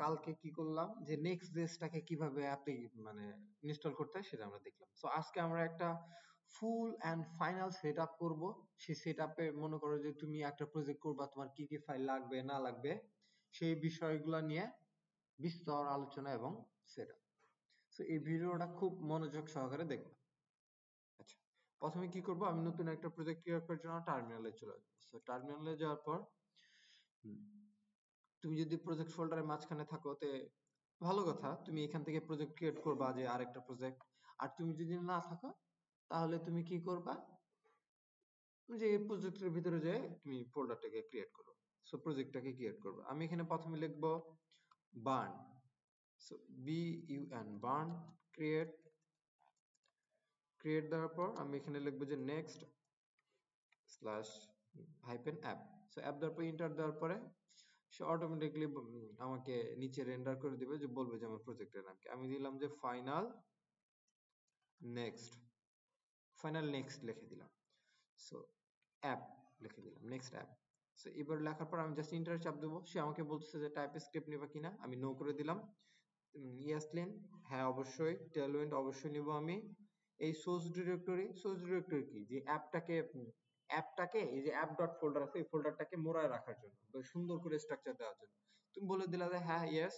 কালকে কি করলাম যে নেক্সট.js-টাকে কিভাবে অ্যাপে মানে ইনস্টল করতে হয় সেটা আমরা দেখলাম। সো আজকে আমরা একটা ফুল অ্যান্ড ফাইনাল সেটআপ করব। সেই সেটআপে মনে করো যে তুমি একটা প্রজেক্ট করবা, তোমার কি কি ফাইল লাগবে না লাগবে সেই বিষয়গুলো নিয়ে বিস্তর আলোচনা এবং সেটআপ। সো এই ভিডিওটা খুব মনোযোগ সহকারে দেখবে। আচ্ছা, প্রথমে কি করব, আমি নতুন একটা প্রজেক্ট ক্রিয়েট করার জন্য টার্মিনালে চলে যাব। সো টার্মিনালে যাওয়ার পর তুমি যদি প্রজেক্ট ফোল্ডারের মাঝখানে থাকো তে ভালো কথা, তুমি এখান থেকে প্রজেক্ট ক্রিয়েট করবা যে আরেকটা প্রজেক্ট। আর তুমি যদি না থাকো তাহলে তুমি কি করবা, যে এই প্রজেক্টের ভিতরে যে তুমি ফোল্ডারটাকে ক্রিয়েট করো। সো প্রজেক্টটাকে ক্রিয়েট করবে। আমি এখানে প্রথমে লিখব burn. So BUN burn create. Create দেওয়ার পর আমি এখানে লিখব যে next slash hyphen app. So app দেওয়ার পর এন্টার দেওয়ার পরে সে অটোমেটিকলি আমাকে নিচে রেন্ডার করে দিবে, যে বলবে যে আমার প্রজেক্টের নাম কি। আমি দিলাম যে ফাইনাল নেক্সট, ফাইনাল নেক্সট লিখে দিলাম। সো অ্যাপ লিখে দিলাম, নেক্সট অ্যাপ। সো এবার লেখার পর আমি জাস্ট এন্টার চাপ দেবো। সে আমাকে বলতেছে যে টাইপ স্ক্রিপ্ট নিবা কিনা, আমি নো করে দিলাম। ইয়াসলিন হ্যাঁ অবশ্যই, টেলউইন্ড অবশ্যই নিব আমি। এই সোর্স ডিরেক্টরি, সোর্স ডিরেক্টরি কি, যে অ্যাপটাকে এই যে অ্যাপ ডট ফোল্ডার আছে এই ফোল্ডারটাকে মোড়ায় রাখার জন্য, সুন্দর করে স্ট্রাকচার দেওয়ার জন্য। তুমি বলে দিলা যে হ্যাঁ ইয়েস।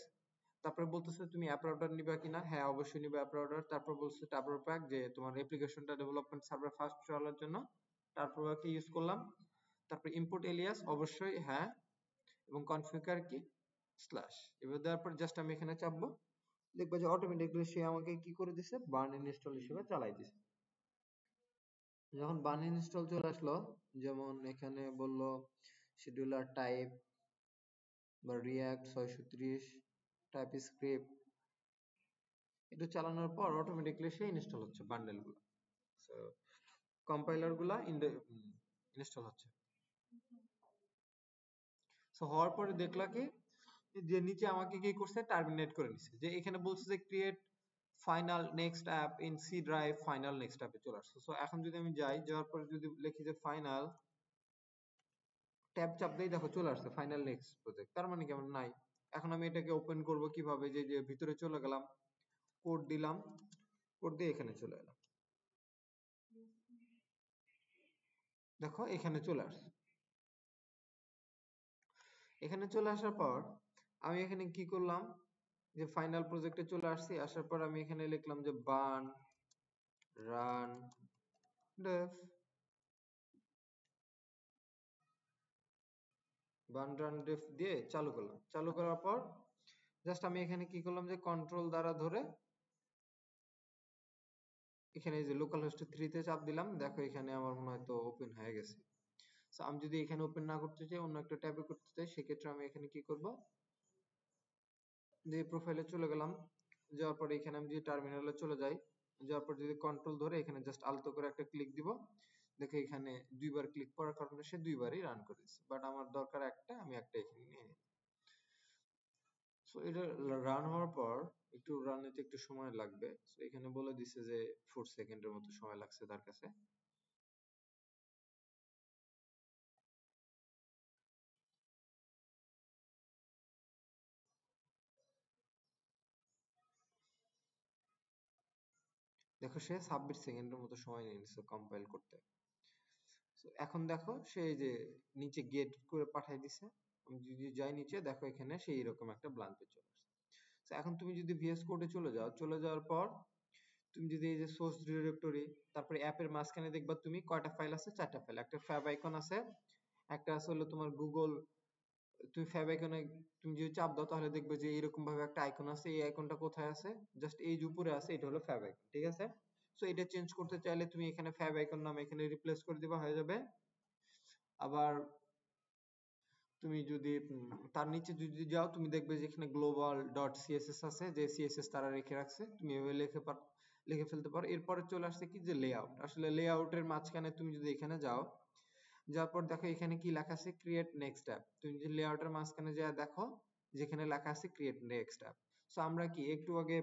তারপরে বলতেছে তুমি অ্যাপ রাউটার নিবা কিনা, হ্যাঁ অবশ্যই নিবা অ্যাপ রাউটার। তারপর বলছে টার্বো প্যাক, যে তোমার অ্যাপ্লিকেশনটা ডেভেলপমেন্ট সার্ভার ফাস্ট চলার জন্য টার্বো প্যাক ইউজ করলাম। তারপর ইম্পোর্ট এলিয়াস অবশ্যই হ্যাঁ, এবং কনফিগার কি স্ল্যাশ। এবার দেওয়ার পর জাস্ট আমি এখানে চাপবো, দেখবো যে অটোমেটিক্যালি সে আমাকে কি করে দিছে, বার্ন ইনস্টল হিসেবে চালাই দিছে। যখন বার্ন ইনস্টল চলে আসলো, যেমন এখানে বললো শিডিউলার টাইপ বা রিয়াক্ট 630 টাইপ স্ক্রিপ্ট, এটা চালানোর পর অটোমেটিক্যালি সে ইনস্টল হচ্ছে বান্ডেল গুলো। সো কম্পাইলার গুলা ইনস্টল হচ্ছে। সো হওয়ার পরে দেখলা কি, যে নিচে আমাকে কি করছে, টার্মিনেট করে নিছে। যে এখানে বলছে যে create final next app in C drive, final next অ্যাপে চলে আসছে। সো এখন যদি আমি যাই, যাওয়ার পরে যদি লিখি যে ফাইনাল, ট্যাব চাপ দেই, দেখো চলে আসছে ফাইনাল নেক্সট প্রজেক্ট। তার মানে কেমন নাই। এখন আমি এটাকে ওপেন করব কিভাবে, যে ভিতরে চলে গেলাম, কোড দিলাম, কোড দিয়ে এখানে চলে এলাম, দেখো এখানে চলে আসছে। এখানে চলে আসার পর আমি এখানে কি করলাম, যে ফাইনাল প্রজেক্টে চলে আসছি। আসার পর আমি এখানে লিখলাম যে burn run Dave, burn run Dave দিয়ে চালু করলাম। চালু করার পর জাস্ট আমি এখানে কি করলাম, যে কন্ট্রোল দ্বারা ধরে এখানে যে লোকাল হোস্ট 3 তে চাপ দিলাম। দেখো এখানে আমার মনে হয় তো ওপেন হয়ে গেছে। সো আমি যদি এখানে ওপেন না করতে চাই, অন্য একটা ট্যাবে করতে চাই, সেক্ষেত্রে আমি এখানে কি করব, যে প্রোফাইলে চলে গেলাম। যাওয়ার পরে এখানে আমি যদি টার্মিনালে চলে যাই, যাওয়ার পর যদি কন্ট্রোল ধরে এখানে জাস্ট আলতো করে একটা ক্লিক দিব, দেখো এখানে দুইবার ক্লিক করার কারণে সে দুইবারই রান করে দিচ্ছে। বাট আমার দরকার একটা, আমি একটা এখানে নিয়ে নিই। সো এটা রান হওয়ার পর একটু রান নিতে একটু সময় লাগবে। সো এখানে বলে দিছে যে 4 সেকেন্ডের মতো সময় লাগছে তার কাছে। দেখো সে 26 সেকেন্ডের মতো সময় নিয়ে নিছে কম্পাইল করতে। এখন দেখো সে যে নিচে গেট করে পাঠিয়ে দিছে। আমি যদি যাই নিচে, দেখো এখানে সেই এরকম একটা ব্ল্যাঙ্ক পেজ চলে আসছে। এখন তুমি যদি ভিএস কোডে চলে যাও, চলে যাওয়ার পর তুমি যদি এই যে সোর্স ডিরেক্টরি, তারপরে অ্যাপের মাঝখানে দেখবা তুমি কয়টা ফাইল আছে, 4টা ফাইল। একটা ফ্যাব আইকন আছে, একটা আছে হলো তোমার গুগল। তুমি ফ্যাব আইকনে তুমি যদি চাপ দাও তাহলে দেখবে যে এরকম ভাবে একটা আইকন আছে। এই আইকনটা কোথায় আছে, জাস্ট এই যে উপরে আছে, এটা হলো ফ্যাব আইকন, ঠিক আছে। সো এটা চেঞ্জ করতে চাইলে তুমি এখানে ফ্যাব আইকন নাম এখানে রিপ্লেস করে দিবা, হয়ে যাবে। আবার তুমি যদি তার নিচে যদি যাও, তুমি দেখবে যে এখানে গ্লোবাল ডট সিএসএস আছে, যে সিএসএস তারা রেখে রাখছে, তুমি এভাবে লিখে ফেলতে পারো। এরপরে চলে আসছে কি, যে লেআউট। আসলে লেআউটের মাঝখানে তুমি যদি এখানে যাও, যাওয়ার পর দেখো এখানে কি লেখা আছে, ক্রিয়েট নেক্সট অ্যাপ। তুমি যদি লেআউটের মাঝখানে যা দেখো, যেখানে লেখা আছে ক্রিয়েট নেক্সট অ্যাপ। সো আমরা কি একটু আগে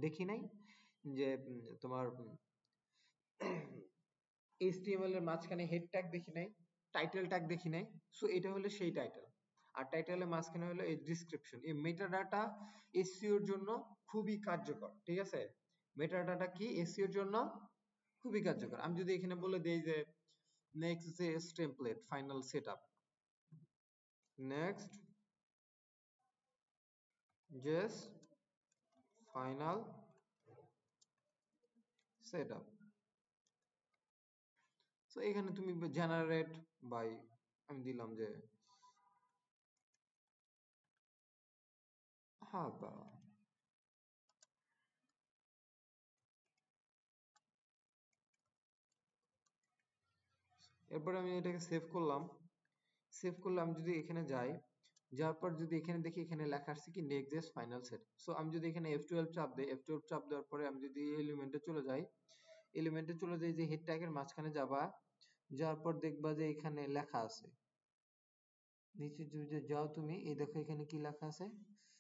দেখি নাই যে তোমার HTML এর মাঝখানে হেড ট্যাগ দেখি নাই, টাইটেল ট্যাগ দেখি নাই। সো এটা হলো সেই টাইটেল। আর টাইটেলের মাঝখানে হলো এই ডিসক্রিপশন। এই মেটা ডাটা এসইওর জন্য খুবই কার্যকর, ঠিক আছে? মেটা ডাটা কি এসইওর জন্য খুবই কার্যকর। আমি যদি এখানে বলে দেই যে Next.js template final setup, Next.js final setup, তো এখানে তুমি জেনারেট বাই, আমি দিলাম যে হাবা, এরপরে আমি এটাকে সেভ করলাম। সেভ করলে আমি যদি এখানে যাই, যাওয়ার পর যদি এখানে দেখি এখানে লেখা আছে কি Next.js final set, সো আমি যদি এখানে F12 চাপ দেই, F12 চাপ দেওয়ার পরে আমি যদি এলিমেন্টে চলে যাই, এলিমেন্টে চলে যাই যে হেড ট্যাগের মাঝখানে যাবা, যাওয়ার পর দেখবা যে এখানে লেখা আছে, নিচে যদি যাও তুমি, এই দেখো এখানে কি লেখা আছে,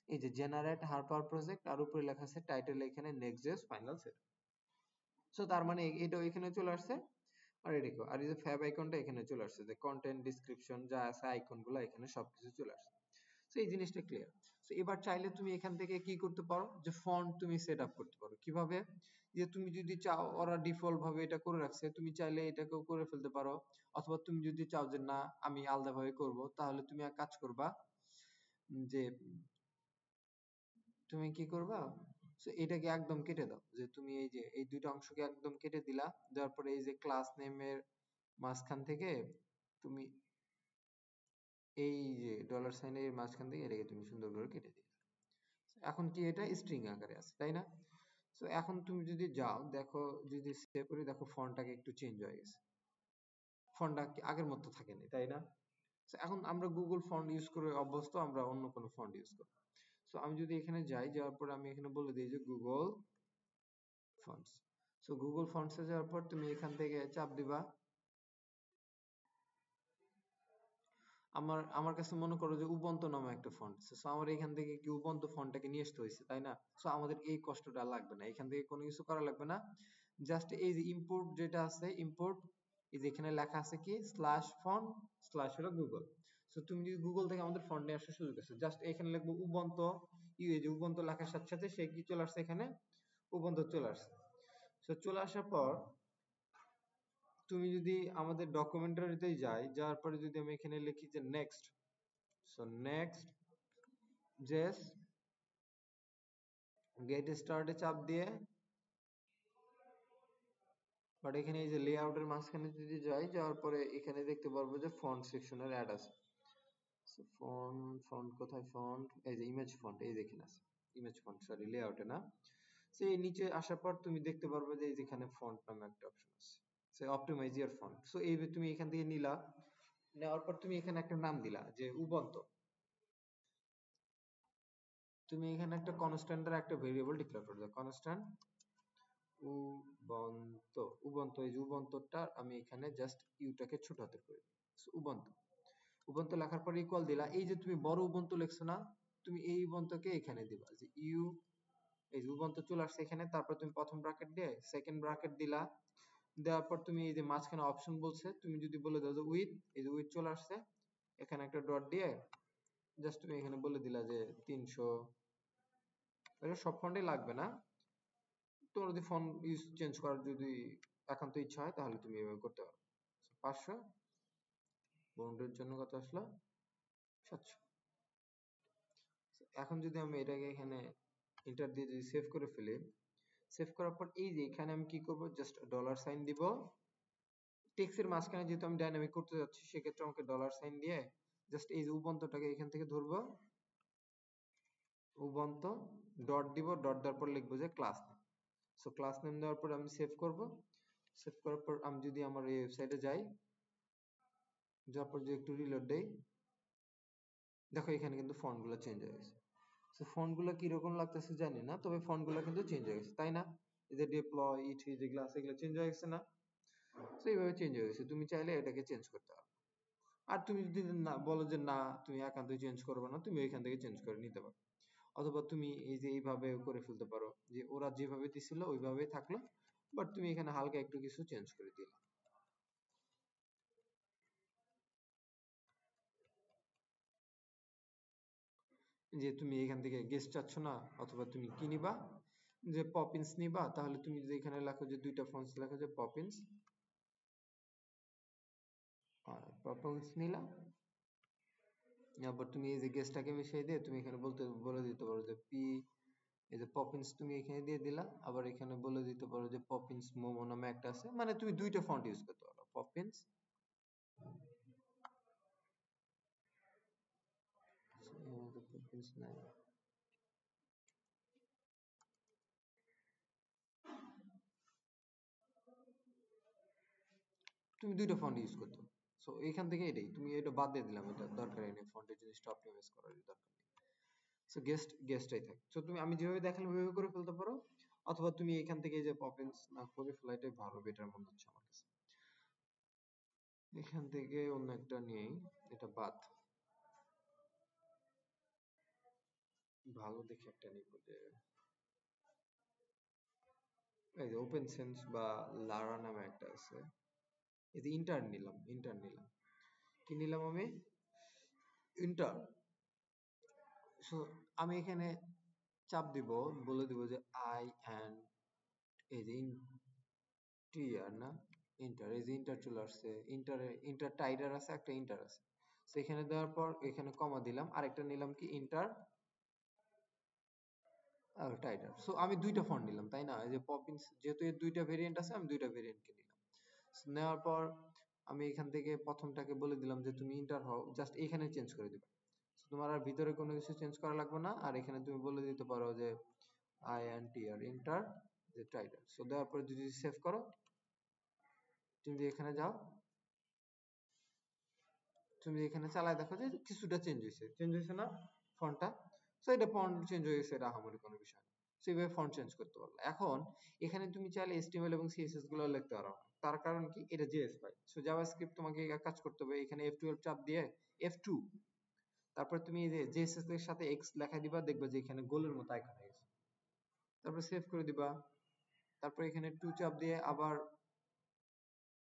এই যে জেনারেট হারপার প্রজেক্ট, আর উপরে লেখা আছে টাইটেল এখানে Next.js final set। সো তার মানে এটা এখানে চলে আসছে। আর এদিকে আর এই যে ফ্যাব আইকনটা এখানে চলে আসছে, যে কন্টেন্ট ডিসক্রিপশন যা আছে আইকন গুলো এখানে সবকিছু চলে আসছে। তো এই জিনিসটা ক্লিয়ার। তো এবার চাইলে তুমি এখান থেকে কি করতে পারো, যে ফন্ট তুমি সেট আপ করতে পারো কিভাবে, যে তুমি যদি চাও, ওরা ডিফল্ট ভাবে এটা করে রাখছে, তুমি চাইলে এটাকেও করে ফেলতে পারো, অথবা তুমি যদি চাও যে না আমি আলাদা ভাবে করব, তাহলে তুমি এক কাজ করবা, যে তুমি কি করবা, তো এটাকে একদম কেটে দাও, যে তুমি এই যে এই দুইটা অংশকে একদম কেটে দিলা, দেওয়ার পরে এই যে ক্লাস নেমের মাঝখান থেকে তুমি এই যে ডলার সাইনের মাঝখান থেকে এটাকে তুমি সুন্দর করে কেটে দিলে, এখন কি এটা স্ট্রিং আকারে আছে, তাই না? তো এখন তুমি যদি যাও দেখো, যদি সেভ করি দেখো ফন্টটাকে একটু চেঞ্জ হয়ে গেছে, ফন্টটা আগের মতো থাকেনি, তাই না? তো এখন আমরা গুগল ফন্ট ইউজ করে অভ্যস্ত, আমরা অন্য কোনো ফন্ট ইউজ করব। সো আমি যদি এখানে যাই, যাওয়ার পর আমি এখানে বলে দিই যে গুগল ফন্টস। সো গুগল ফন্টসে যাওয়ার পর তুমি এখান থেকে চাপ দিবা, আমার আমার কাছে মনে করো যে উবুন্টু নামে একটা ফন্ট, সো আমার এখান থেকে কি উবুন্টু ফন্টটাকে নিয়ে আসতে হয়েছে, তাই না? সো আমাদের এই কষ্টটা লাগবে না, এখান থেকে কোনো কিছু করা লাগবে না, জাস্ট এই যে ইম্পোর্ট যেটা আছে, ইম্পোর্ট এই যে এখানে লেখা আছে কি স্ল্যাশ ফন্ট স্ল্যাশ হলো গুগল। সো তুমি যদি গুগল থেকে আমাদের ফন্ট নিয়ে আসার সুযোগ আছে, জাস্ট এখানে লিখবো উবুন্টু, এই যে উবুন্টু লেখার সাথে সাথে সে কি চলে আসছে, এখানে উবুন্টু চলে আসছে। সো চলে আসার পর তুমি যদি আমাদের ডকুমেন্টারিতে যাই, যাওয়ার পরে যদি আমি এখানে লিখি যে নেক্সট, সো নেক্সট জেস গেট স্টার্টে চাপ দিয়ে, বাট এখানে এই যে লেআউটের মাঝখানে যদি যাই, যাওয়ার পরে এখানে দেখতে পারবো যে ফন্ট সেকশনের অ্যাড আছে। সো ফন্ট ফন্ট কোথায়, ফন্ট এই যে ইমেজ ফন্ট, এই দেখেন আছে ইমেজ ফন্ট, সরি লেআউটে না। সো এই নিচে আসার পর তুমি দেখতে পারবে যে এই যেখানে ফন্ট নামে একটা অপশন আছে, so optimize your font. So এই তুমি এখান থেকে নিলা, নেওয়ার পর তুমি এখানে একটা নাম দিলা যে উবুন্টু, তুমি এখানে একটা কনস্ট্যান্টের একটা ভেরিয়েবল ডিক্লেয়ার করে দাও, কনস্ট্যান্ট উবুন্টু, উবুন্টু এই যে উবুন্টুটা আমি এখানে জাস্ট ইউটাকে ছোট হাতের করে দিই, উবুন্টু। উবুন্টু লেখার পর ইকুয়াল দিলা, এই যে তুমি বড় উবুন্টু লিখছো না, তুমি এই উবুন্টুকে এখানে দিবা, যে ইউ, এই যে উবুন্টু চলে আসছে এখানে, তারপর তুমি প্রথম ব্র্যাকেট দিয়ে সেকেন্ড ব্র্যাকেট দিলা, দেওয়ার পর তুমি এই যে মাঝখানে অপশন বলছে, তুমি যদি বলে দাও যে উইথ, এই যে উইথ চলে আসছে, এখানে একটা ডট দিয়ে জাস্ট তুমি এখানে বলে দিলা যে 300, এটা সব ফন্টে লাগবে না, তোমার যদি ফন্ট ইউজ চেঞ্জ করার যদি একান্ত ইচ্ছা হয় তাহলে তুমি এভাবে করতে পারো। 500 বাউন্ডের জন্য কত আসলো, 700। এখন যদি আমি এটাকে এখানে এন্টার দিয়ে যদি সেভ করে ফেলি, সেভ করার পর এই যে এখানে আমি কি করব, জাস্ট ডলার সাইন দিব, টেক্সটের মাঝখানে যেহেতু আমি ডাইনামিক করতে যাচ্ছি, সেক্ষেত্রে আমাকে ডলার সাইন দিয়ে জাস্ট এই যে উবুন্টুটাকে এখান থেকে ধরবো, উবুন্টু ডট দিব, ডট দেওয়ার পর লিখবো যে class name. So class name দেওয়ার পর আমি সেভ করব, সেভ করার পর আমি যদি আমার এই ওয়েবসাইটে যাই, যাওয়ার পর যদি একটু রিলোড দেই, দেখো এখানে কিন্তু ফন্ট গুলো চেঞ্জ হয়ে গেছে। সো ফন্ট গুলো কিরকম লাগতেছে জানি না, তবে ফন্ট গুলো কিন্তু চেঞ্জ হয়ে গেছে, তাই না? এই যে ডিপ্লয় ইট যেগুলো আছে এগুলো চেঞ্জ হয়ে গেছে না? সো এইভাবে চেঞ্জ হয়ে গেছে, তুমি চাইলে এটাকে চেঞ্জ করতে পারো। আর তুমি যদি না বলো যে না তুমি একান্তই চেঞ্জ করবে না, তুমি এখান থেকে চেঞ্জ করে নিতে পারো, অথবা তুমি এই যে এইভাবে করে ফেলতে পারো, যে ওরা যেভাবে দিছিল ওইভাবেই থাকলো, বাট তুমি এখানে হালকা একটু কিছু চেঞ্জ করে দিলে। যে তুমি এখান থেকে গেস্ট চাচ্ছ না, অথবা তুমি কি নিবা, যে পপিন্স নিবা, তাহলে তুমি যদি এখানে লেখো যে দুইটা ফন্টস লেখো যে পপিন্স, আর পপিন্স নিলা, তারপর তুমি এই যে গেস্টটাকে মিশিয়ে দিয়ে তুমি এখানে বলে দিতে পারো যে পি, এই যে পপিন্স তুমি এখানে দিয়ে দিলা, আবার এখানে বলে দিতে পারো যে পপিন্স মোমো নামে একটা আছে, মানে তুমি দুইটা ফন্ট ইউজ করতে পারো, পপিন্স, পপিন্স নাই, তুমি দুইটা ফন্ট ইউজ করতে পারো। সো এখান থেকে এটাই তুমি এটা বাদ দিয়ে দিলাম, এটা দরকারই নেই, ফন্টের জিনিসটা অপটিমাইজ করার দরকার নেই। সো গেস্টটাই থাকে। সো তুমি আমি যেভাবে দেখালাম ওইভাবে করে ফেলতে পারো, অথবা তুমি এখান থেকে যে পপিন্স না করে ফেলাইটাই ভালো, বেটার মনে হচ্ছে আমার কাছে। এখান থেকে অন্য একটা নিয়েই, এটা বাদ, ভালো দেখে একটা নিব, যে এই যে ওপেন সেন্স বা লারা নামে একটা আছে, এই যে ইন্টার নিলাম, কি নিলাম আমি, ইন্টার। সো আমি এখানে চাপ দিব, বলে দিব যে আই অ্যান্ড, এই যে ইন্টিয়ার না, ইন্টার, এই যে ইন্টার চলে আসছে, ইন্টার টাইডার আছে, একটা ইন্টার আছে। তো এখানে দেওয়ার পর এখানে কমা দিলাম, আরেকটা নিলাম কি ইন্টার টাইডার। সো আমি দুইটা ফন্ট নিলাম, তাই না, এই যে পপিন্স যেহেতু এর দুইটা ভেরিয়েন্ট আছে, আমি দুইটা ভেরিয়েন্টকে নিলাম। নেওয়ার পর আমি এখান থেকে প্রথমটাকে বলে দিলাম যে তুমি ইন্টার হও, জাস্ট এখানে চেঞ্জ করে দিবা, তোমার আর ভিতরে কোনো কিছু চেঞ্জ করা লাগবে না। আর এখানে তুমি বলে দিতে পারো যে আই এন্ড টি আর ইন্টার যে টাইডার। সো দেওয়ার পরে যদি সেভ করো, তুমি যদি এখানে যাও, তুমি এখানে চালায় দেখো যে কিছুটা চেঞ্জ হয়েছে না ফন্টটা। সো এটা ফন্ট চেঞ্জ হয়ে গেছে, এটা আহামরি কোনো বিষয় না। সো এইভাবে ফন্ট চেঞ্জ করতে পারলো। এখন এখানে তুমি চাইলে HTML এবং CSS গুলো লিখতে পারো না। তার কারণ কি, এটা JS ফাইল। সো জাভাস্ক্রিপ্ট তোমাকে এক কাজ করতে হবে, এখানে F12 চাপ দিয়ে F2, তারপর তুমি এই যে JSS এর সাথে X লেখা দিবা, দেখবে যে এখানে গোলের মতো আইকন হয়ে গেছে। তারপর সেভ করে দিবা, তারপর এখানে 2 চাপ দিয়ে আবার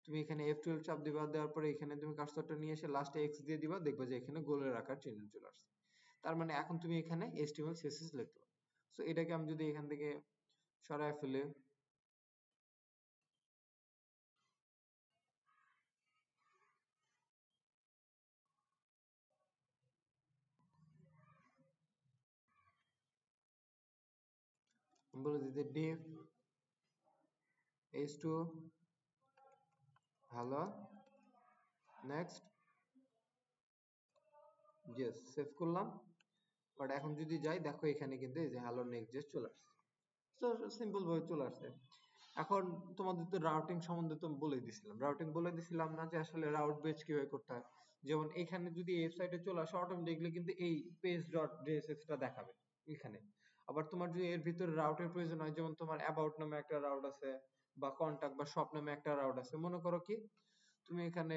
তুমি এখানে F12 চাপ দিবা, দেওয়ার পরে এখানে তুমি কার্সরটা নিয়ে এসে লাস্টে X দিয়ে দিবা, দেখবে যে এখানে গোলের আকার চেঞ্জ চলে আসছে। তার মানে এখন তুমি এখানে HTML CSS লিখতে পারো। সো এটাকে আমি যদি এখান থেকে সরায় ফেলে, বলে দিতে div h2 hello next, yes save করলাম। বাট এখন যদি যাই, দেখো এখানে কিন্তু এই যে হ্যালো নেক্সট যে চলে আসছে। তো সিম্পল ভাবে চলে আসছে। এখন তোমাদের তো রাউটিং সম্বন্ধে তো বলে দিছিলাম না, যে আসলে রাউট বেজ কিভাবে করতে হয়। যেমন এখানে যদি ওয়েবসাইটে চলে আসে, অটোমেটিকলি কিন্তু এই পেজ ডট জেএসএস টা দেখাবে এখানে। আবার তোমার যদি এর ভিতরে রাউটের প্রয়োজন হয়, যেমন তোমার অ্যাবাউট নামে একটা রাউট আছে, বা কন্টাক্ট বা শপ নামে একটা রাউট আছে, মনে করো কি তুমি এখানে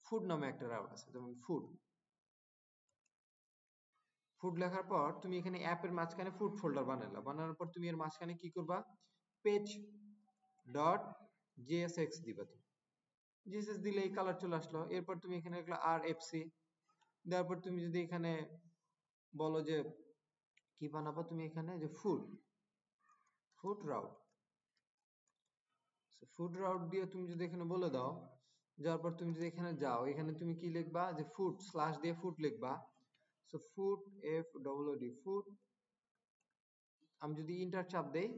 ফুড নামে একটা রাউট আছে, যেমন ফুড, লেখার পর তুমি এখানে অ্যাপের মাঝখানে ফুড ফোল্ডার বানানোর পর তুমি এর মাঝখানে কি করবা, পেজ ডট জেএসএক্স দিবা। তুমি জেএসএক্স দিলে এই কালার চলে আসলো। এরপর তুমি এখানে লিখলা আরএফসি, দেওয়ার পর তুমি যদি এখানে বলো যে কি বানাবো, তুমি এখানে যে ফুড রাউট, ফুড রাউট দিয়ে তুমি যদি এখানে বলে দাও, যাওয়ার পর তুমি যদি এখানে যাও, এখানে তুমি কি লিখবা, যে ফুড স্ল্যাশ দিয়ে ফুড লিখবা। সো ফুড FOOD ফুড, আমি যদি ইন্টার চাপ দেই,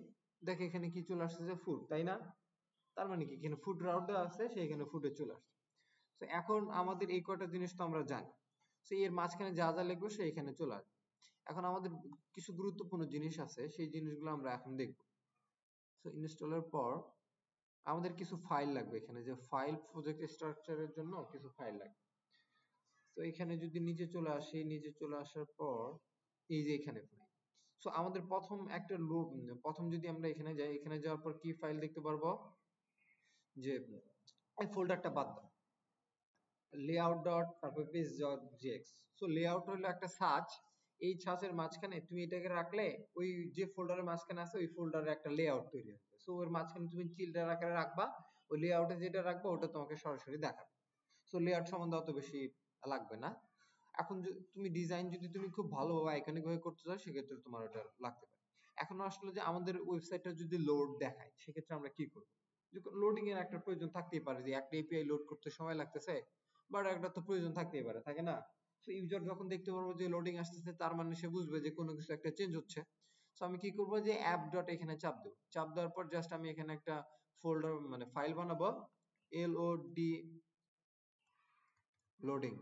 দেখো এখানে কি চলে আসছে, যে ফুড, তাই না। তার মানে কি, এখানে ফুড রাউট দেওয়া আছে, সেখানে ফুডে চলে আসছে। তো এখন আমাদের এই কয়টা জিনিস তো আমরা জানি। তো এর মাঝখানে যা যা লিখবো সে এখানে চলে আসবে। এখন আমাদের কিছু গুরুত্বপূর্ণ জিনিস আছে, সেই জিনিসগুলো আমরা এখন দেখব। তো ইনস্টলের পর আমাদের কিছু ফাইল লাগবে, এখানে যে ফাইল প্রজেক্ট স্ট্রাকচারের জন্য কিছু ফাইল লাগবে। তো এখানে যদি নিচে চলে আসি, নিচে চলে আসার পর এই যে এখানে সো আমাদের প্রথম যদি আমরা এখানে যাই, এখানে যাওয়ার পর কি ফাইল দেখতে পারবো, যে এই ফোল্ডারটা বাদ দাও, লেআউট ডট তারপর page dot JX. So layout হলো একটা সার্চ, এই সার্চের মাঝখানে তুমি এটাকে রাখলে ওই যে ফোল্ডারের মাঝখানে আছে, ওই ফোল্ডারে একটা লেআউট তৈরি হবে। সো ওর মাঝখানে তুমি চিল্ডের আকারে রাখবা, ওই লেআউটে যেটা রাখবা ওটা তোমাকে সরাসরি দেখাবে। সো লেআউট সম্বন্ধে অত বেশি লাগবে না। এখন তুমি ডিজাইন যদি তুমি খুব ভালো বা আইকনিক ভাবে করতে চাও সেক্ষেত্রে তোমার ওটা লাগতে পারে। এখন আসলে যে আমাদের ওয়েবসাইটটা যদি লোড দেখায় সেক্ষেত্রে আমরা কি করব? লোডিং এর একটা প্রয়োজন থাকতেই পারে, যে একটা এপিআই লোড করতে সময় লাগতেছে, বাট একটা তো প্রয়োজন থাকতেই পারে, থাকে না? সো ইউজার যখন দেখতে পারবো যে লোডিং আসতেছে, তার মানে সে বুঝবে যে কোনো কিছু একটা চেঞ্জ হচ্ছে। সো আমি কি করব, যে অ্যাপ ডট এখানে চাপ দেব, চাপ দেওয়ার পর জাস্ট আমি এখানে একটা ফোল্ডার মানে ফাইল বানাবো, এলওডি লোডিং,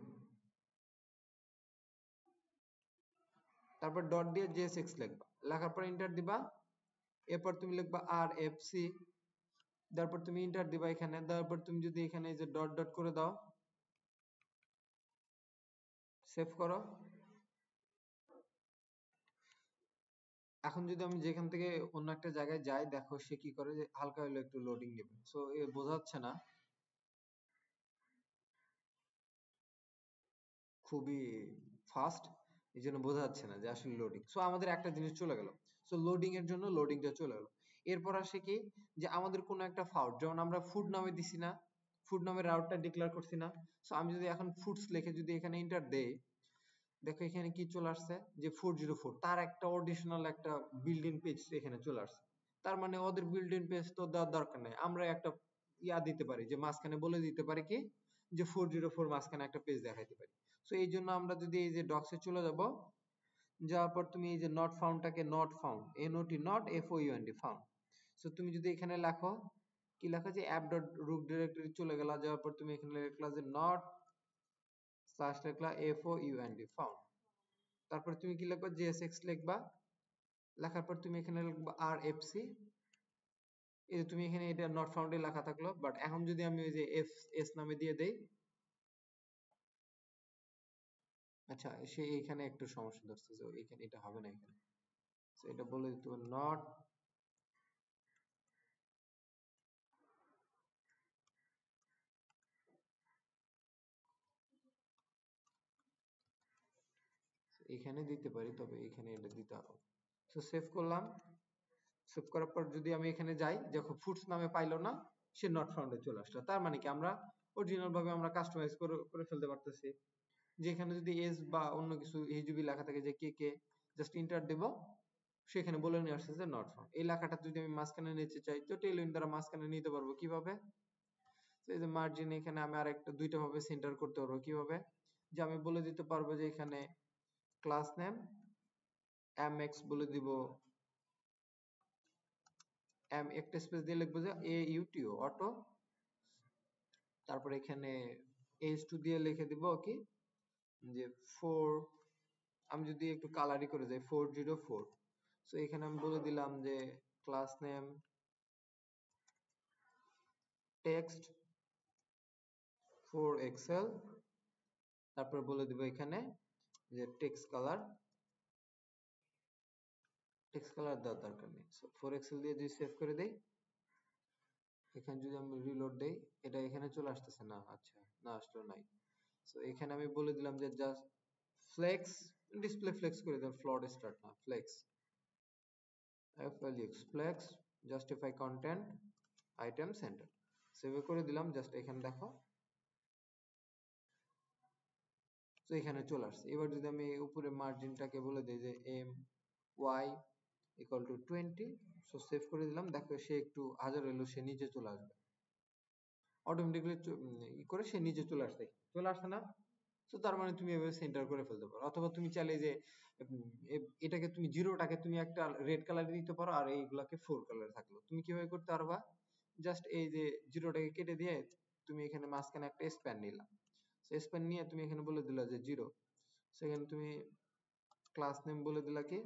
তারপর ডট দিয়ে জেএসএক্স লিখবা, লেখার পর এন্টার দিবা। এরপর তুমি লিখবা আর এফ সি, তারপর তুমি এন্টার দিবা এখানে, তারপর তুমি যদি এখানে এই যে ডট ডট করে দাও, সেভ করো। এখন যদি আমি যেখান থেকে অন্য একটা জায়গায় যাই, দেখো সে কি করে, যে হালকা হলো একটু লোডিং নেবে। সো এ বোঝাচ্ছে না, খুবই ফাস্ট, এই জন্য বোঝা যাচ্ছে না যে আসলে লোডিং। সো আমাদের একটা জিনিস চলে গেল, সো লোডিং এর জন্য লোডিংটা চলে গেল। এরপর আসে কি, যে আমাদের কোনো একটা ফাউড, যেমন আমরা ফুড নামে দিছি না, ফুড নামের রাউটটা ডিক্লেয়ার করছি না। সো আমি যদি এখন ফুডস লিখে যদি এখানে এন্টার দেই, দেখো এখানে কি চলে আসছে, যে 404, তার একটা অডিশনাল একটা বিল্ড ইন পেজ এখানে চলে আসছে। তার মানে ওদের বিল্ড ইন পেজ তো দেওয়ার দরকার নেই, আমরা একটা ইয়া দিতে পারি, যে মাঝখানে বলে দিতে পারি কি, যে 404 মাঝখানে একটা পেজ দেখাইতে পারি। সো এই জন্য আমরা যদি এই যে ডক্সে চলে যাব, যাওয়ার পর তুমি এই যে নট ফাউন্ডটাকে not found, N O T not F O U N D found. So তুমি যদি এখানে লেখো, কি লেখা, যে অ্যাপ ডট রুট ডিরেক্টরি চলে গেলা, যাওয়ার পর তুমি এখানে লিখলা যে নট স্ল্যাশ লিখলা এফওইউএনডি ফাউন্ড, তারপর তুমি কি লিখবা, জেএসএক্স লিখবা, লেখার পর তুমি এখানে লিখবা আর এফ সি। এই যে তুমি এখানে এটা নট ফাউন্ড এ লেখা থাকলো, বাট এখন যদি আমি ওই যে এফ এস নামে দিয়ে দেই, আচ্ছা সে এখানে একটু সমস্যা ধরছে, যে এখানে এটা হবে না এখানে। তো এটা বলে দিতে হবে নট, এখানে দিতে পারি, তবে এখানে এটা দিতে হবে। তো সেভ করলাম, সেভ করার পর যদি আমি এখানে যাই, দেখো ফুডস নামে পাইলো না, সে নট ফাউন্ডে চলে আসলো। তার মানে কি, আমরা অরিজিনাল ভাবে আমরা কাস্টমাইজ করে করে ফেলতে পারতেছি। যেখানে যদি এস বা অন্য কিছু এইচবি লেখা থাকে, যে কে কে, জাস্ট এন্টার দেব, সেখানে বলে নিয়ে আসছে যে নট ফাউন্ড। এই লেখাটা যদি আমি মাঝখানে নিতে চাই, তো টেইলউইন দ্বারা মাঝখানে নিতে পারবো কিভাবে, তো এই যে মার্জিন এখানে আমি আরেকটা দুইটা ভাবে সেন্টার করতে পারবো কিভাবে, যে আমি বলে দিতে পারবো যে এখানে ক্লাস নেম এমএক্স বলে দিব, এম একটা স্পেস দিয়ে লিখবো যে এ ইউটিও অটো, তারপর এখানে এইচ2 দিয়ে লিখে দিব কি, যে 4, আমি যদি একটু কালারি করে যাই 404। সো এখানে আমি বলে দিলাম যে class name text for Excel, তারপর বলে দিব এখানে যে টেক্সট কালার দেওয়ার দরকার নেই। সো ফর এক্সেল দিয়ে যদি সেভ করে দেই, এখানে যদি আমি রিলোড দেই, এটা এখানে চলে আসতেছে না, আচ্ছা না আসলো নাই। সো এখানে আমি বলে দিলাম যে জাস্ট ফ্লেক্স, ডিসপ্লে ফ্লেক্স করে দেন, ফ্লট স্টার্ট না flex, flex flex, justify content item center, save করে দিলাম। জাস্ট এখানে দেখো, তো এখানে চলে আসছে। এবার যদি আমি উপরে মার্জিনটাকে বলে দিই যে M Y equal to 20, so save করে দিলাম। দেখো সে একটু হাজার এলো, সে নিচে চলে আসবে অটোমেটিক্যালি, ই করে সে নিচে চলে আসছে, চলে আসছে না। তো তার মানে তুমি এভাবে সেন্টার করে ফেলতে পারো, অথবা তুমি চাইলে যে এটাকে তুমি জিরোটাকে তুমি একটা রেড কালারে দিতে পারো, আর এইগুলাকে 4 কালারে থাকলো। তুমি কিভাবে করতে পারবা, জাস্ট এই যে জিরোটাকে কেটে দিয়ে তুমি এখানে মাঝখানে একটা স্প্যান নিলা, স্প্যান নিয়ে তুমি এখানে বলে দিলা যে জিরো, সেখানে তুমি ক্লাস নেম বলে দিলা কি,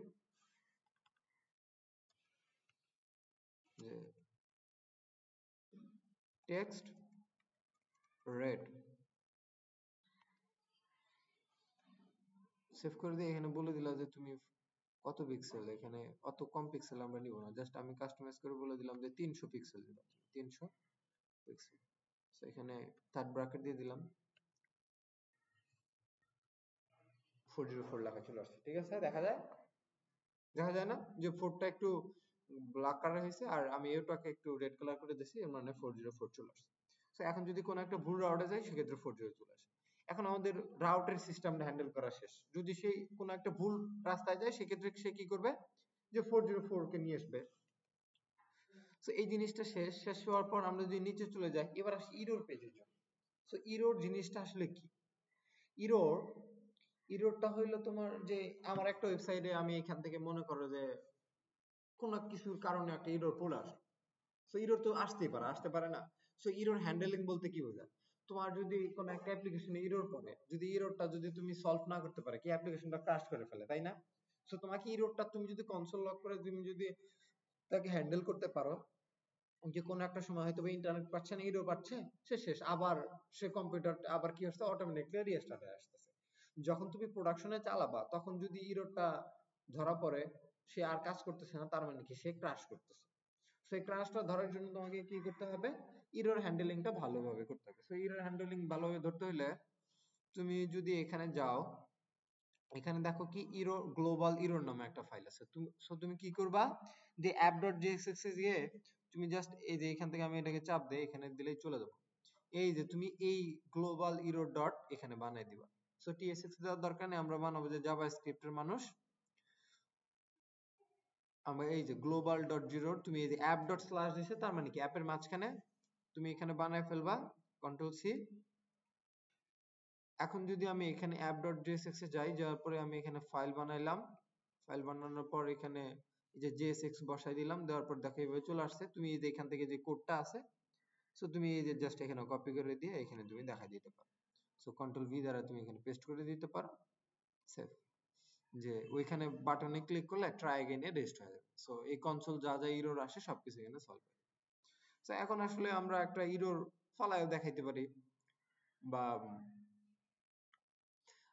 যে টেক্সট রেড, সেভ করে দিয়ে এখানে বলে দিলা যে তুমি কত পিক্সেল, এখানে অত কম পিক্সেল আমরা নিব না, জাস্ট আমি কাস্টমাইজ করে বলে দিলাম যে 300 পিক্সেল দিলাম, 300 পিক্সেল। সো এখানে থার্ড ব্র্যাকেট দিয়ে দিলাম, 404 লেখা চলে আসছে। ঠিক আছে, দেখা যায়, দেখা যায় না যে 4টা একটু ব্ল্যাক কালার হয়েছে, আর আমি এটাকে একটু রেড কালার করে দিয়েছি, এর মানে 404 চলে আসছে। তো এখন যদি কোনো একটা ভুল রাউটে যায়, সেক্ষেত্রে 40 চলে আসে। এখন আমাদের রাউটের সিস্টেমটা হ্যান্ডেল করা শেষ। যদি সেই কোনো একটা ভুল রাস্তায় যায় সেক্ষেত্রে সে কি করবে, যে 404 কে নিয়ে আসবে। তো এই জিনিসটা শেষ হওয়ার পর আমরা যদি নিচে চলে যাই, এবার আসি ইরোর পেজের জন্য। তো ইরোর জিনিসটা আসলে কি? ইরোর ইরোরটা হইলো তোমার যে আমার একটা ওয়েবসাইটে আমি এখান থেকে মনে করো যে কোনো কিছুর কারণে একটা ইরোর পড়ে আসে। সো ইরোর তো আসতেই পারে, আসতে পারে না। সো ইরোর হ্যান্ডেলিং বলতে কি বোঝায়? তোমার যদি কোনো একটা অ্যাপ্লিকেশনে ইরোর পড়ে, যদি ইরোরটা যদি তুমি সলভ না করতে পারে, কি অ্যাপ্লিকেশনটা ক্রাশ করে ফেলে, তাই না? সো তোমাকে ইরোরটা তুমি যদি কনসোল লক করে তুমি যদি তাকে হ্যান্ডেল করতে পারো, যে কোনো একটা সময় হয়তো ইন্টারনেট পাচ্ছে না, ইরোর পাচ্ছে, সে শেষ, আবার সে কম্পিউটার আবার কি হচ্ছে, অটোমেটিকলি রিস্টার্ট হয়ে আসতেছে। যখন তুমি প্রোডাকশনে চালাবা তখন যদি ইরোরটা ধরা পড়ে, সে আর কাজ করতেছে না, তার মানে কি সে ক্রাশ করতেছে। সেই ক্রাশটা ধরার জন্য তোমাকে কি করতে হবে, ইরর হ্যান্ডলিংটা ভালোভাবে করতে হবে। সো ইরর হ্যান্ডলিং ভালোভাবে ধরতে হলে তুমি যদি এখানে যাও, এখানে দেখো কি ইরো গ্লোবাল ইরর নামে একটা ফাইল আছে। তুমি কি করবা, যে app.jsx এ গিয়ে তুমি জাস্ট এই যে এখান থেকে আমি এটাকে চাপ দেই, এখানে দিলেই চলে যাবো। এই যে তুমি এই গ্লোবাল ইরর ডট এখানে বানাই দিবা। সো টিএসএক্স দেওয়ার দরকার নেই, আমরা বানাবো যে জাভাস্ক্রিপ্টের মানুষ। আমরা এই যে গ্লোবাল ডট জিরো, তুমি এই যে অ্যাপ ডট স্ল্যাশ দিছে, তার মানে কি অ্যাপের মাঝখানে তুমি এখানে বানায় ফেলবা, কন্ট্রোল সি। এখন যদি আমি এখানে app.jsx এ যাই, যাওয়ার পরে আমি এখানে ফাইল বানাইলাম, ফাইল বানানোর পর এখানে এই যে jsx বসাই দিলাম, দেওয়ার পর দেখো এইভাবে চলে আসছে। তুমি এই যে এখান থেকে যে কোডটা আছে, সো তুমি এই যে জাস্ট এখানে কপি করে দিয়ে এখানে তুমি দেখাই দিতে পারো। সো কন্ট্রোল ভি দ্বারা তুমি এখানে পেস্ট করে দিতে পারো, সেভ। যে ওইখানে বাটনে ক্লিক করলে ট্রাই এগেইন এ রেস্ট হয়ে যাবে। সো এই কনসোল যা যা এরর আসে সবকিছু এখানে সলভ হয়। সো এখন আসলে আমরা একটা এরর ফলায়ও দেখাইতে পারি, বা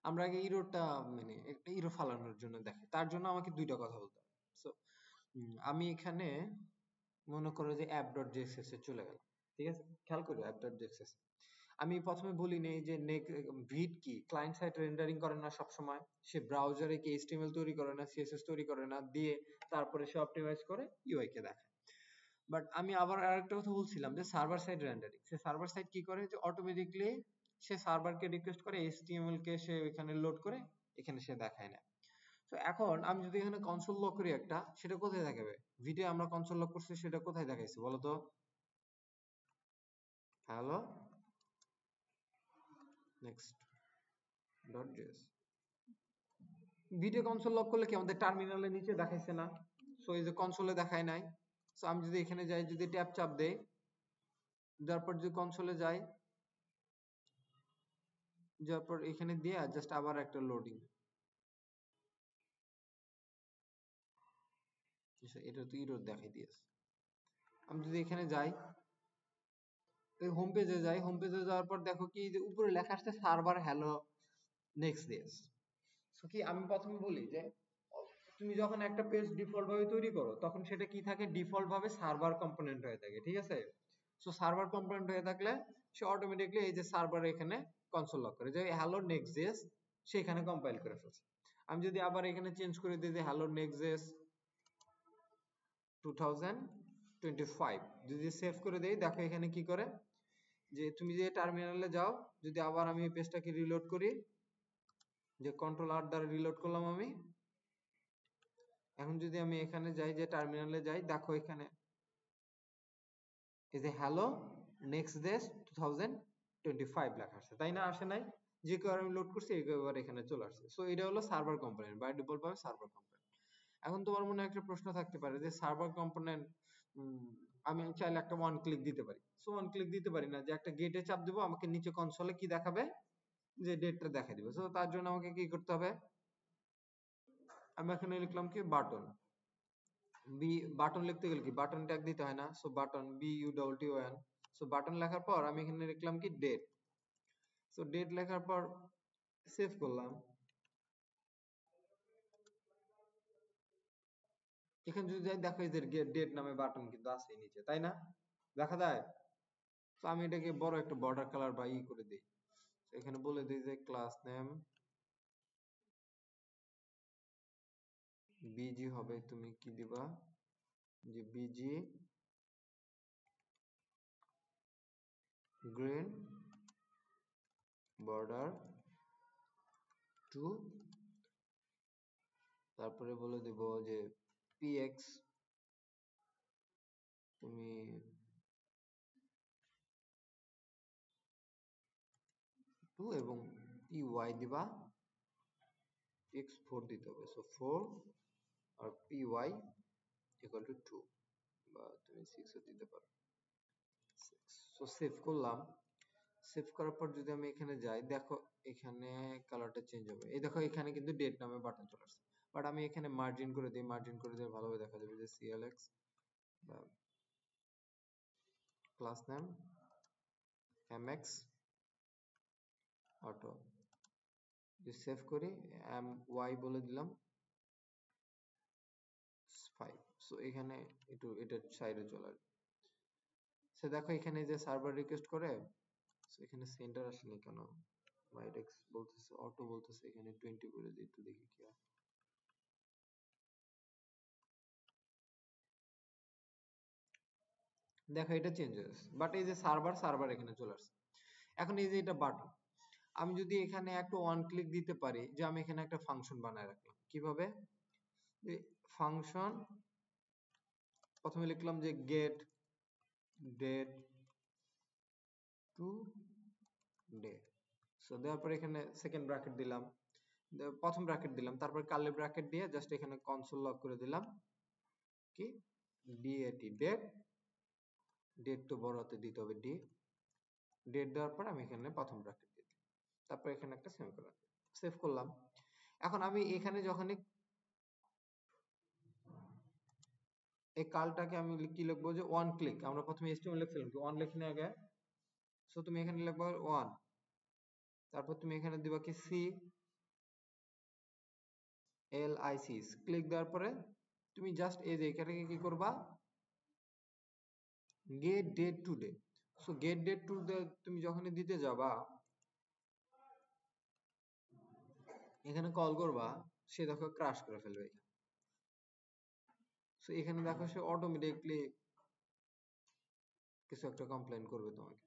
আমরা আগে এররটা মানে একটা এরর ফালানোর জন্য দেখাই, তার জন্য আমাকে দুইটা কথা বলতে হবে। সো আমি এখানে মনে করো যে app.js এ চলে গেলাম, ঠিক আছে? খেয়াল করো app.js, আমি প্রথমে বলি নেই যে ভিট কি ক্লায়েন্ট সাইড রেন্ডারিং করে না সব সময়, সে ব্রাউজারে কি এইচটিএমএল তৈরি করে না, সিএসএস তৈরি করে না, দিয়ে তারপরে সে অপটিমাইজ করে ইউআই কে দেখায়। বাট আমি আবার আরেকটা কথা বলছিলাম যে সার্ভার সাইড রেন্ডারিং, সে সার্ভার সাইড কি করে, যে অটোমেটিকলি সে সার্ভারকে রিকোয়েস্ট করে, এইচটিএমএল কে সে এখানে লোড করে এখানে সে দেখায় না। তো এখন আমি যদি এখানে কনসোল লক করি একটা, সেটা কোথায় দেখাবে? ভিডিও আমরা কনসোল লক করছি, সেটা কোথায় দেখাইছে বলো তো? Hello, next dot JS, video console lock করলে কি আমাদের টার্মিনালের নিচে দেখাইছে না? সো এই যে কনসোলে দেখায় নাই। সো আমি যদি এখানে যাই, যদি ট্যাব চাপ দেই, যার পর যদি কনসোলে যাই, যার পর এখানে দিয়ে জাস্ট আবার একটা লোডিং, এটা তো ইরর দেখাই দিয়েছে। আমি যদি এখানে যাই, এই হোম পেজে যাই, হোম পেজে যাওয়ার পর দেখো কি যে উপরে লেখা আসছে server hello next days. So কি আমি প্রথমে বলি যে তুমি যখন একটা পেজ ডিফল্ট ভাবে তৈরি করো, তখন সেটা কি থাকে, ডিফল্ট ভাবে সার্ভার কম্পোনেন্ট হয়ে থাকে, ঠিক আছে? সো সার্ভার কম্পোনেন্ট হয়ে থাকলে সে অটোমেটিকলি এই যে সার্ভার এখানে কনসোল লক করে, যে হ্যালো নেক্সট ডেজ সে এখানে কম্পাইল করে ফেলছে। আমি যদি আবার এখানে চেঞ্জ করে দিই যে হ্যালো নেক্সট ডেজ 2025, যদি সেভ করে দেই, দেখো এখানে কি করে, যে তুমি যে টার্মিনালে যাও, যদি আবার আমি এই পেজটাকে রিলোড করি, যে কন্ট্রোল আর দ্বারা রিলোড করলাম আমি, এখন যদি আমি এখানে যাই, যে টার্মিনালে যাই, দেখো এখানে এই যে হ্যালো নেক্সট ডে 2025 লেখা আছে, তাই না? আসে নাই, যে কেউ আমি লোড করছি এবার এখানে চলে আসছে। সো এটা হলো সার্ভার কম্পোনেন্ট, বাই ডিফল্ট ভাবে সার্ভার কম্পোনেন্ট। এখন তোমার মনে একটা প্রশ্ন থাকতে পারে যে সার্ভার কম্পোনেন্ট আমি চাইলে একটা ওয়ান ক্লিক দিতে পারি। সো ওয়ান ক্লিক দিতে পারি না, যে একটা গেটে চাপ দেবো, আমাকে নিচে কনসোলে কি দেখাবে, যে ডেটটা দেখা দিবে। সো তার জন্য আমাকে কি করতে হবে, আমি এখানে লিখলাম কি বাটন, বি, বাটন লিখতে গেলে কি বাটন ট্যাগ দিতে হয় না? So button BUTTON। So button লেখার পর আমি এখানে লিখলাম কি ডেট। সো ডেট লেখার পর সেভ করলাম। এখানে যদি যাই, দেখো এই যে ডেট নামে বাটন কিন্তু আছে নিচে, তাই না? দেখা যায়। তো আমি এটাকে বড় একটা বর্ডার কালার বা ই করে দিই, এখানে বলে দিই যে ক্লাস নেম বিজি হবে, তুমি কি দিবা, যে বিজি গ্রিন বর্ডার টু, তারপরে বলে দেব যে px তুমি 2 এবং py দিবা x4 দিতে হবে, সো 4 আর py equal to 2, বা তুমি 6 ও দিতে পারো। সো সেভ করলাম। সেভ করার পর যদি আমি এখানে যাই, দেখো এখানে কালারটা চেঞ্জ হবে। এই দেখো এখানে কিন্তু ডেট নামে বাটন চলে আসছে, বাট আমি এখানে মার্জিন করে দিই, মার্জিন করে দিলে ভালোভাবে দেখা যাবে যে CLX বা ক্লাস নেম MX অটো, যে সেভ করি MY বলে দিলাম 5। সো এখানে একটু এটা সাইডে চলে আসবে। সো দেখো এখানে যে সার্ভার রিকোয়েস্ট করে, সো এখানে সেন্টার আসেনি কেন, মাইডেক্স বলতেছে অটো বলতেছে, এখানে 20 করে দিই একটু দেখি কি হয়। দেখো এটা চেঞ্জ হয়েছে, বাট এই যে সার্ভার এখানে চলে আসছে। এখন এই যে এটা বাটন, আমি যদি এখানে একটা ওয়ান ক্লিক দিতে পারি, যে আমি এখানে একটা ফাংশন বানায় রাখলাম। কিভাবে? ফাংশন প্রথমে লিখলাম যে get date today, so দেওয়ার পর এখানে সেকেন্ড ব্র্যাকেট দিলাম, প্রথম ব্র্যাকেট দিলাম, তারপর কার্লি ব্র্যাকেট দিয়ে জাস্ট এখানে কনসোল লক করে দিলাম কি DAT ডেট, ডেট তো বড় হাতে দিতে হবে ডি, ডেট দেওয়ার পর আমি এখানে প্রথম ব্র্যাকেট দিই, তারপর এখানে একটা সেমিকোলন, সেভ করলাম। এখন আমি এখানে যখনই এই কালটাকে আমি কি লিখবো, যে ওয়ান ক্লিক, আমরা প্রথমে HTML লিখছিলাম কি ওয়ান লিখিনি আগে, সো তুমি এখানে লিখবা ওয়ান, তারপর তুমি এখানে দিবা কি CLIC, ক্লিক দেওয়ার পরে তুমি জাস্ট এই যে এখানে কি করবা, get date today. So get date today তুমি যখনই দিতে যাবা, এখানে কল করবা, সে দেখো ক্রাশ করে ফেলবে এখানে। সো এখানে দেখো সে অটোমেটিকলি কিছু একটা কমপ্লেন করবে তোমাকে।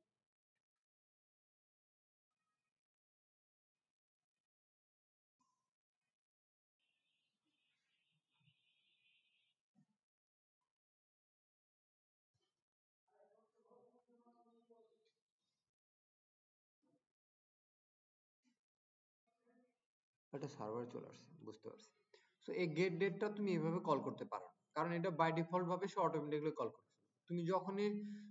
একটা সার্ভার চলে আসছে, বুঝতে পারছি। সো এই গেট ডেটটা তুমি এভাবে কল করতে পারো, কারণ এটা বাই ডিফল্ট ভাবে সে অটোমেটিক্যালি কল করবে। তুমি যখনই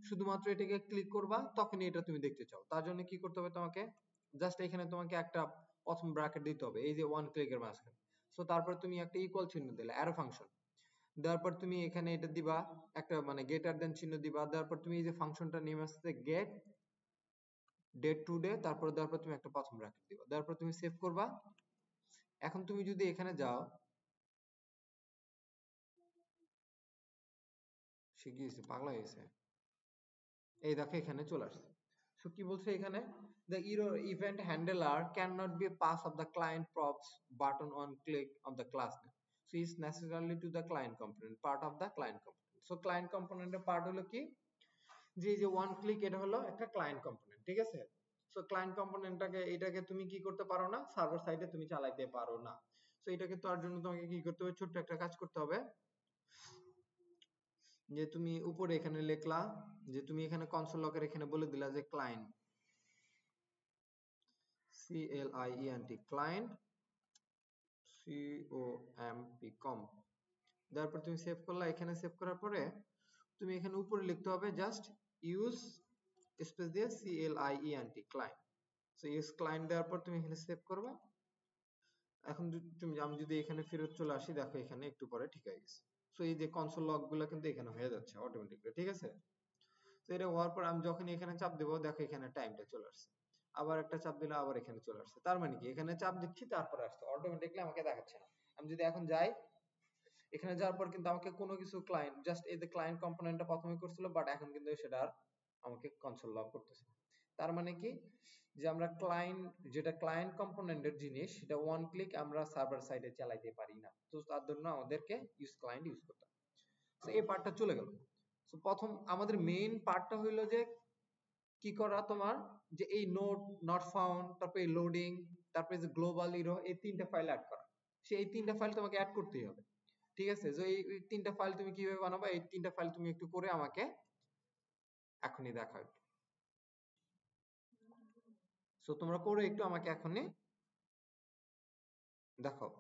শুধুমাত্র এটাকে ক্লিক করবা, তখনই এটা তুমি দেখতে চাও, তার জন্য কি করতে হবে তোমাকে, জাস্ট এখানে তোমাকে একটা প্রথম ব্র্যাকেট দিতে হবে এই যে ওয়ান ক্লিকের মাঝখানে। সো তারপর তুমি একটা ইকুয়াল চিহ্ন দিলে, অ্যারো ফাংশন দেওয়ার পর তুমি এখানে এটা দিবা, একটা মানে গেটার দেন চিহ্ন দিবা, দেওয়ার পর তুমি এই যে ফাংশনটা নেম আসছে গেট ডেট টু ডে, তারপর দেওয়ার পর তুমি একটা প্রথম ব্র্যাকেট দিবা, দেওয়ার পর তুমি সেভ করবা। এখন তুমি যদি এখানে যাও, সে কি হয়েছে, পাগলা হয়েছে, এই দেখো এখানে চলে আসছে। সো কি বলছে এখানে, the error event handler cannot be pass of the client props button on click of the class name, so is necessarily to the client component, part of the client component. So client component এর part হলো কি, যে এই যে one click, এটা হলো একটা client component, ঠিক আছে। সো ক্লায়েন্ট কম্পোনেন্টটাকে এটাকে তুমি কি করতে পারো না, সার্ভার সাইডে তুমি চালাইতে পারো না। সো এটাকে তার জন্য তোমাকে কি করতে হবে, ছোট্ট একটা কাজ করতে হবে, যে তুমি উপরে এখানে লিখলা, যে তুমি এখানে কনসোল লকের এখানে বলে দিলা যে ক্লায়েন্ট ক্লায়েন্ট comp, তারপর তুমি সেভ করলা। এখানে সেভ করার পরে তুমি এখানে উপরে লিখতে হবে জাস্ট ইউজ স্পেস দিয়ে ক্লায়েন্ট, সো ইউজ ক্লায়েন্ট দেওয়ার পর তুমি এখানে সেভ করবা। এখন তুমি, আমি যদি এখানে ফেরত চলে আসি, দেখো এখানে একটু পরে ঠিক হয়ে গেছে। সো এই যে কনসোল লক গুলো কিন্তু এখানে হয়ে যাচ্ছে অটোমেটিকলি, ঠিক আছে। তো এটা হওয়ার পর আমি যখন এখানে চাপ দেবো, দেখো এখানে টাইমটা চলে আসছে, আবার একটা চাপ দিলে আবার এখানে চলে আসছে। তার মানে কি, এখানে চাপ দিচ্ছি তারপরে আসছে, অটোমেটিকলি আমাকে দেখাচ্ছে না। আমি যদি এখন যাই, এখানে যাওয়ার পর কিন্তু আমাকে কোনো কিছু ক্লায়েন্ট, জাস্ট এই যে ক্লায়েন্ট কম্পোনেন্টটা প্রথমে করছিল, বাট এখন কিন্তু সেটা আর আমাকে কনসোল লক করতেছে। তার মানে কি, যে আমরা ক্লায়েন্ট, যেটা ক্লায়েন্ট কম্পোনেন্টের জিনিস, সেটা ওয়ান ক্লিক আমরা সার্ভার সাইডে চালাইতে পারি না। তো তার জন্য আমাদেরকে ইউজ ক্লায়েন্ট ইউজ করতে হবে। তো এই পার্টটা চলে গেল। তো প্রথম আমাদের মেইন পার্টটা হইলো যে কি করা তোমার যে এই নোট নট ফাউন্ড, তারপরে লোডিং, তারপরে যে গ্লোবাল ইরো, এই তিনটা ফাইল অ্যাড করা। এই তিনটা ফাইল তোমাকে অ্যাড করতেই হবে। ঠিক আছে, যে এই তিনটা ফাইল তুমি কিভাবে বানাবো, এই তিনটা ফাইল তুমি একটু করে আমাকে এখনই দেখাও। সো তোমরা করে একটু আমাকে এখনই দেখাও।